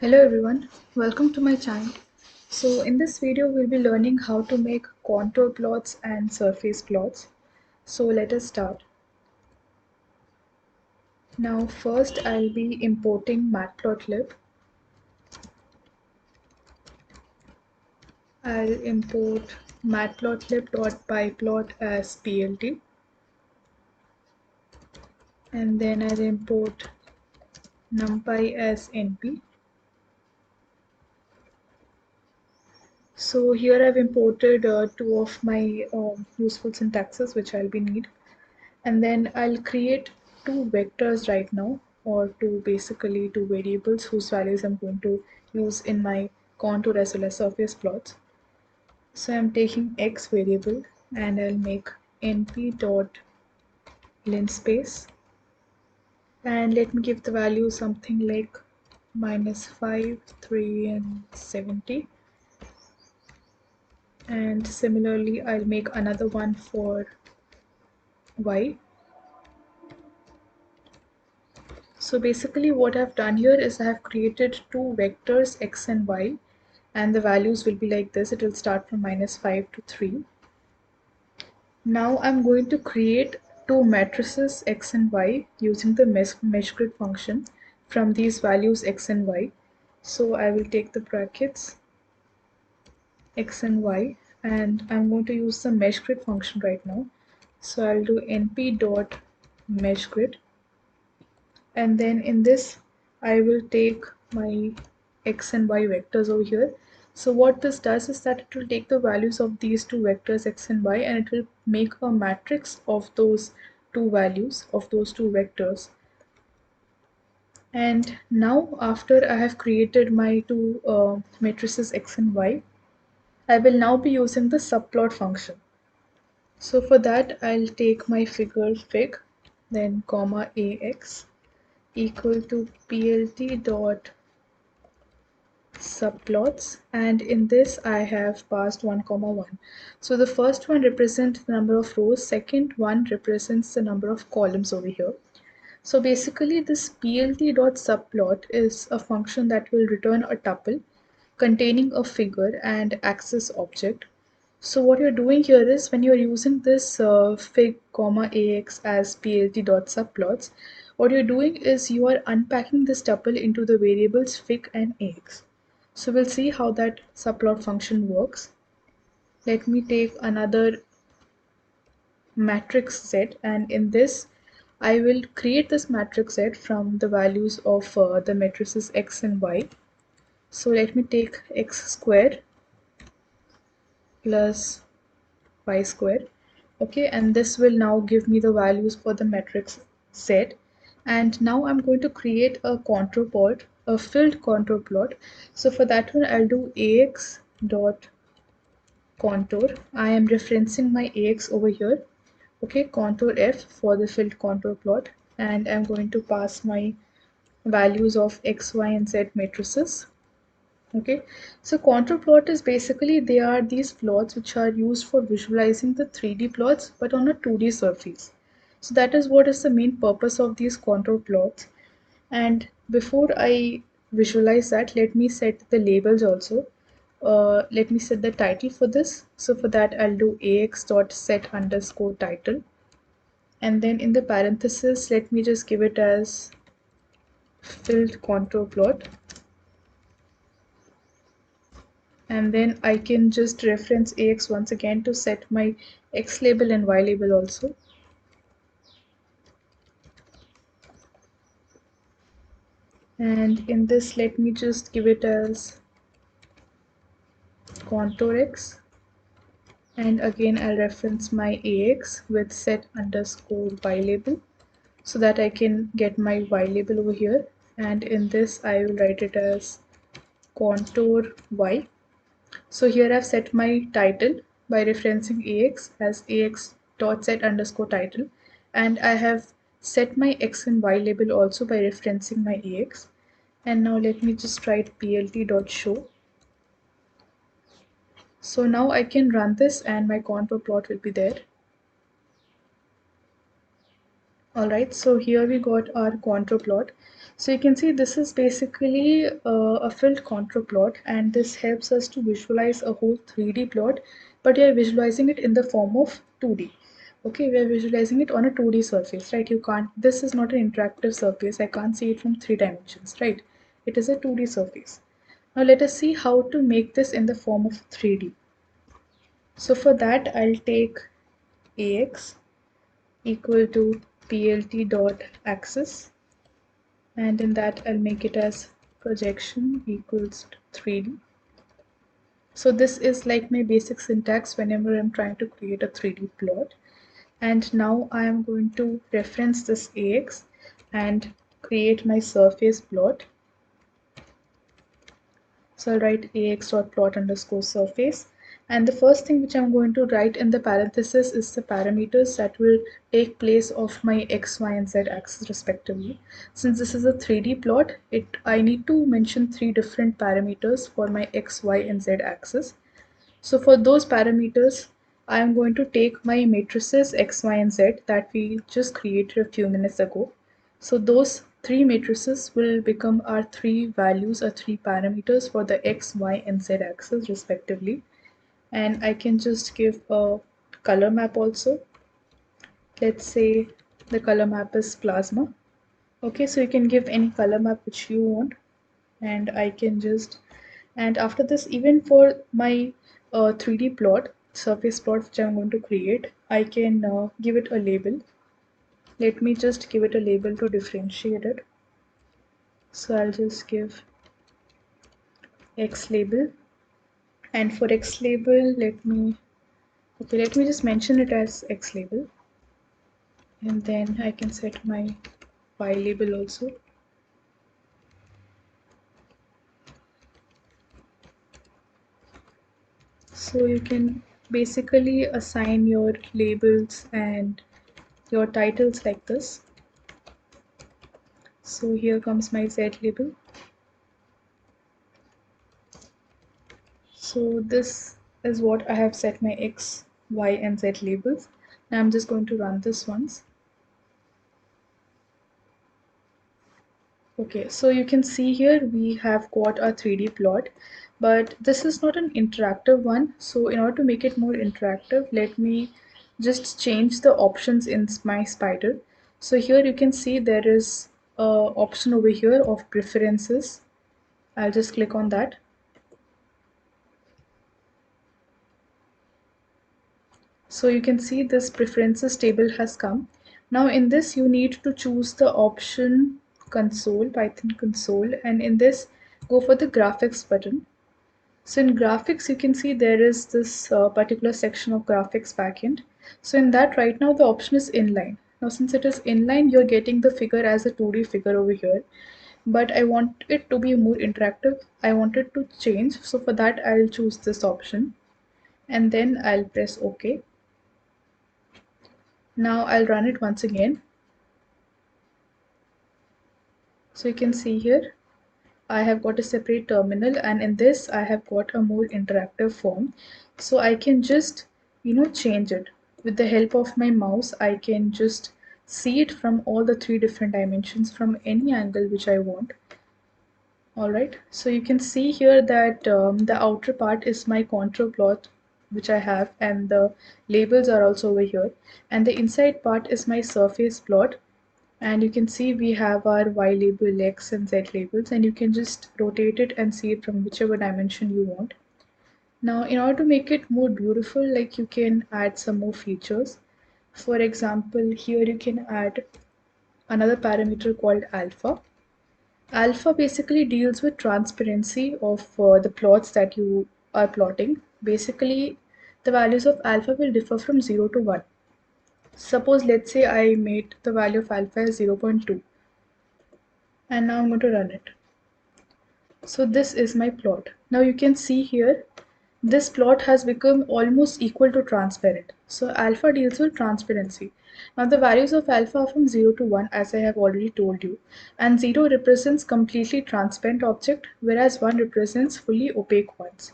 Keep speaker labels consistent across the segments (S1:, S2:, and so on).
S1: Hello everyone, welcome to my channel. So in this video we'll be learning how to make contour plots and surface plots. So let us start. Now first I'll be importing Matplotlib. I'll import matplotlib.pyplot as plt, and then I'll import numpy as np. So here I've imported two of my useful syntaxes which I'll be need. And then I'll create two vectors right now, or basically two variables whose values I'm going to use in my contour as well as surface plots. So I'm taking x variable and I'll make np dot linspace, and let me give the value something like -5, 3 and 70. And similarly I'll make another one for y. So basically what I've done here is I have created two vectors x and y, and the values will be like this. It will start from -5 to 3. Now I'm going to create two matrices x and y using the mesh grid function from these values x and y. So I will take the brackets x and y, and I'm going to use the mesh grid function right now. So I'll do np dot mesh grid, and then in this I will take my x and y vectors over here. So what this does is that it will take the values of these two vectors x and y, and it will make a matrix of those two values of those two vectors. And now after I have created my two matrices x and y, I will now be using the subplot function. So for that I'll take my figure fig, then comma ax equal to plt dot subplots, and in this I have passed 1 comma 1. So the first one represents the number of rows, second one represents the number of columns over here. So basically this plt dot subplot is a function that will return a tuple containing a figure and axis object. So what you're doing here is, when you're using this fig comma ax as plt dot subplots, what you're doing is you are unpacking this tuple into the variables fig and ax. So we'll see how that subplot function works. Let me take another matrix Z, and in this I will create this matrix Z from the values of the matrices x and y. So let me take x square plus y square. Okay, and this will now give me the values for the matrix Z. And now I'm going to create a contour plot, a filled contour plot. So for that one I'll do ax dot contour. I am referencing my ax over here. Okay, contour f for the filled contour plot, and I'm going to pass my values of x, y and z matrices. Okay, so contour plot is basically, they are these plots which are used for visualizing the 3D plots but on a 2D surface. So that is what is the main purpose of these contour plots. And before I visualize that, let me set the labels also. Let me set the title for this. So for that I'll do ax.set underscore title, and then in the parenthesis let me just give it as filled contour plot, and then I can just reference ax once again to set my x label and y label also. And in this let me just give it as contour x, and again I'll reference my ax with set underscore y label so that I can get my y label over here. And in this I will write it as contour y. So here I've set my title by referencing ax as ax.set underscore title, and I have set my x and y label also by referencing my ax. And now let me just write plt.show. So now I can run this and my contour plot will be there. Alright, so here we got our contour plot. So you can see this is basically a filled contour plot, and this helps us to visualize a whole 3D plot, but we are visualizing it in the form of 2D. Okay, we are visualizing it on a 2D surface, right? You can't, this is not an interactive surface. I can't see it from 3 dimensions, right? It is a 2D surface. Now let us see how to make this in the form of 3D. So for that, I'll take AX equal to plt dot axis, and in that I'll make it as projection equals to 3D. So this is like my basic syntax whenever I'm trying to create a 3D plot. And now I am going to reference this AX and create my surface plot. So I'll write ax.plot underscore surface. And the first thing which I'm going to write in the parenthesis is the parameters that will take place of my x, y, and z axis respectively. Since this is a 3D plot, I need to mention 3 different parameters for my x, y, and z axis. So for those parameters, I am going to take my matrices x, y, and z that we just created a few minutes ago. So those 3 matrices will become our 3 values or 3 parameters for the x, y, and z axis respectively. And I can just give a color map also. Let's say the color map is plasma. Okay, so you can give any color map which you want, and I can just, and after this, even for my 3D plot, surface plot which I'm going to create, I can give it a label. Let me just give it a label to differentiate it. So I'll just give X label, and for X label, let me just mention it as X label, and then I can set my Y label also. So you can basically assign your labels and your titles like this. So here comes my Z label. So this is what I have set my X, Y, and Z labels. Now I'm just going to run this once. Okay, so you can see here we have got a 3D plot, but this is not an interactive one. So in order to make it more interactive, let me just change the options in my spider. So here you can see there is a option over here of preferences. I'll just click on that. So you can see this preferences table has come. Now in this you need to choose the option console, Python console, and in this go for the graphics button. So in graphics you can see there is this particular section of graphics backend. So in that right now the option is inline. Now since it is inline, you're getting the figure as a 2D figure over here. But I want it to be more interactive. I want it to change. So for that I'll choose this option and then I'll press OK. Now I'll run it once again. So you can see here, I have got a separate terminal, and in this I have got a more interactive form. So I can just, change it. With the help of my mouse, I can just see it from all the 3 different dimensions from any angle which I want. Alright, so you can see here that the outer part is my contour plot which I have, and the labels are also over here, and the inside part is my surface plot. And you can see we have our Y label, X and Z labels, and you can just rotate it and see it from whichever dimension you want. Now in order to make it more beautiful, like, you can add some more features. For example, here you can add another parameter called alpha. Alpha basically deals with transparency of the plots that you are plotting. Basically, the values of alpha will differ from 0 to 1. Suppose, let's say I made the value of alpha as 0.2, and now I'm going to run it. So this is my plot. Now you can see here, this plot has become almost equal to transparent. So alpha deals with transparency. Now the values of alpha are from 0 to 1, as I have already told you. And 0 represents completely transparent object, whereas 1 represents fully opaque ones.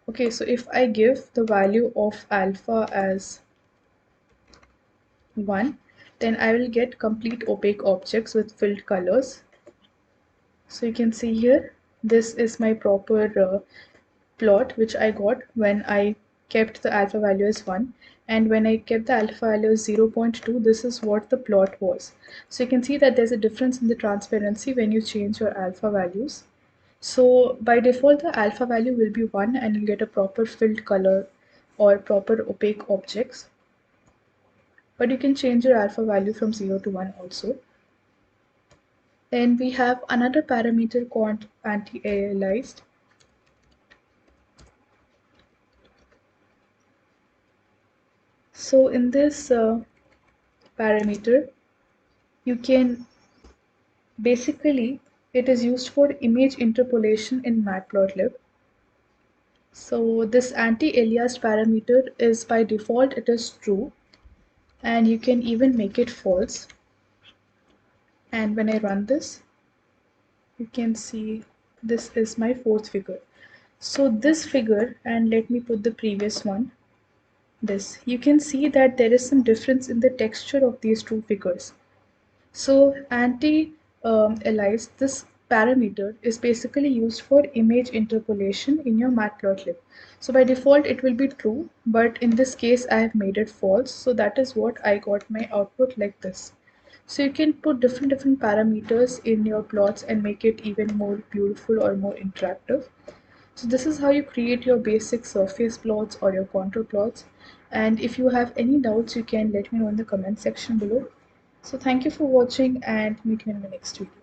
S1: Okay, so if I give the value of alpha as 1, then I will get complete opaque objects with filled colors. So you can see here, this is my proper plot which I got when I kept the alpha value as 1, and when I kept the alpha value as 0.2, this is what the plot was. So you can see that there's a difference in the transparency when you change your alpha values. So by default the alpha value will be 1 and you'll get a proper filled color or proper opaque objects. But you can change your alpha value from 0 to 1 also. Then we have another parameter called anti-aliased. So in this parameter, you can basically, it is used for image interpolation in Matplotlib. So this anti-aliased parameter is by default, it is true, and you can even make it false. And when I run this, you can see this is my fourth figure. So this figure, and let me put the previous one, this, you can see that there is some difference in the texture of these two figures. So anti-aliased, this parameter is basically used for image interpolation in your Matplotlib. So by default it will be true, but in this case I have made it false. So that is what I got my output like this. So you can put different parameters in your plots and make it even more beautiful or more interactive. So this is how you create your basic surface plots or your contour plots. And if you have any doubts, you can let me know in the comment section below. So thank you for watching and meet you in the next video.